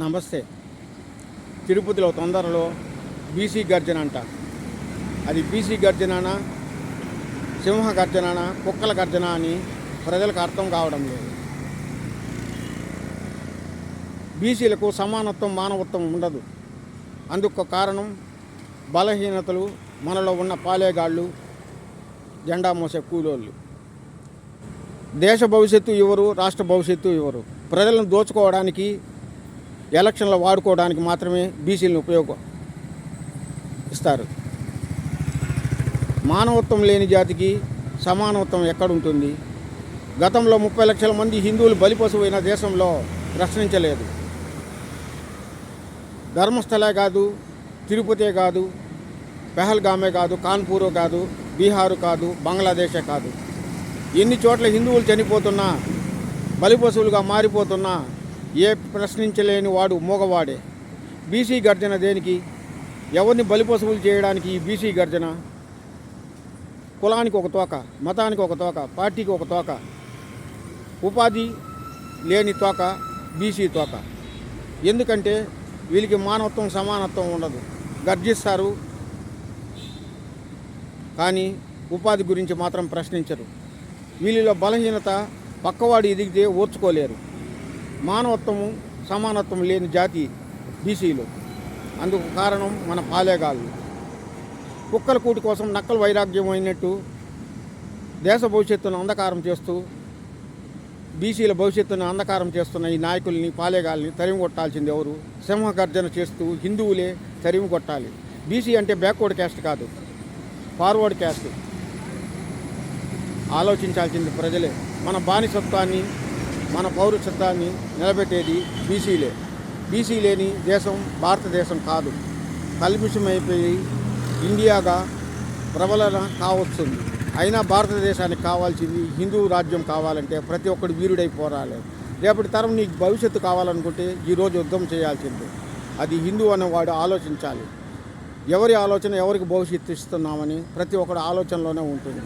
నమస్తే. తిరుపతిలో తొందరలో బీసీ గర్జన అంట. అది బీసీ గర్జననా, సింహ గర్జననా, కుక్కల గర్జన అని ప్రజలకు అర్థం కావడం లేదు. బీసీలకు సమానత్వం, మానవత్వం ఉండదు. అందుకు కారణం బలహీనతలు, మనలో ఉన్న పాలేగాళ్ళు, జెండా మోసే కూలోళ్ళు. దేశ భవిష్యత్తు ఇవ్వరు, రాష్ట్ర భవిష్యత్తు ఇవ్వరు. ప్రజలను దోచుకోవడానికి, ఎలక్షన్లో వాడుకోవడానికి మాత్రమే బీసీలను ఉపయోగిస్తారు. మానవత్వం లేని జాతికి సమానత్వం ఎక్కడుంటుంది? గతంలో 30 లక్షల మంది హిందువులు బలిపశువైన దేశంలో ప్రశ్నించలేదు. ధర్మస్థలే కాదు, తిరుపతే కాదు, పెహల్గామే కాదు, కాన్పూర్ కాదు, బీహారు కాదు, బంగ్లాదేశే కాదు, ఎన్ని చోట్ల హిందువులు చనిపోతున్నా, బలిపశువులుగా మారిపోతున్నా ఏ ప్రశ్నించలేని వాడు మూగవాడే. బీసీ గర్జన దేనికి? ఎవరిని బలిపశువులు చేయడానికి ఈ బీసీ గర్జన? కులానికి ఒక తోక, మతానికి ఒక తోక, పార్టీకి ఒక తోక, ఉపాధి లేని తోక బీసీ తోక. ఎందుకంటే వీళ్ళకి మానవత్వం, సమానత్వం ఉండదు. గర్జిస్తారు కానీ ఉపాధి గురించి మాత్రం ప్రశ్నించరు. వీళ్ళలో బలహీనత పక్కవాడు ఎదిగితే ఓర్చుకోలేరు. మానవత్వము, సమానత్వం లేని జాతి బీసీలు. అందుకు కారణం మన పాలేగాళ్ళు. కుక్కల కూటి కోసం నక్కల వైరాగ్యం అయినట్టు దేశ భవిష్యత్తును అంధకారం చేస్తూ, బీసీల భవిష్యత్తును అంధకారం చేస్తున్న ఈ నాయకుల్ని, పాలేగాల్ని తరిమి కొట్టాల్సింది ఎవరు? సింహగర్జన చేస్తూ హిందువులే తరిమి కొట్టాలి. బీసీ అంటే బ్యాక్వర్డ్ క్యాస్ట్ కాదు, ఫార్వర్డ్ క్యాస్ట్. ఆలోచించాల్సింది ప్రజలే. మన బానిసత్వాన్ని, మన పౌరసత్వాన్ని నిలబెట్టేది బీసీలే. బీసీ లేని దేశం భారతదేశం కాదు. కల్పిషమైపోయి ఇండియాగా ప్రబలన కావచ్చుంది. అయినా భారతదేశానికి కావాల్సింది హిందూ రాజ్యం కావాలంటే ప్రతి ఒక్కడు వీరుడై పోరాలి. రేపటి తరం నీకు భవిష్యత్తు కావాలనుకుంటే ఈరోజు యుద్ధం చేయాల్సిందే. అది హిందూ అనేవాడు ఆలోచించాలి. ఎవరి ఆలోచన ఎవరికి భవిష్యత్తు ఇస్తున్నామని ప్రతి ఒక్కడు ఆలోచనలోనే ఉంటుంది.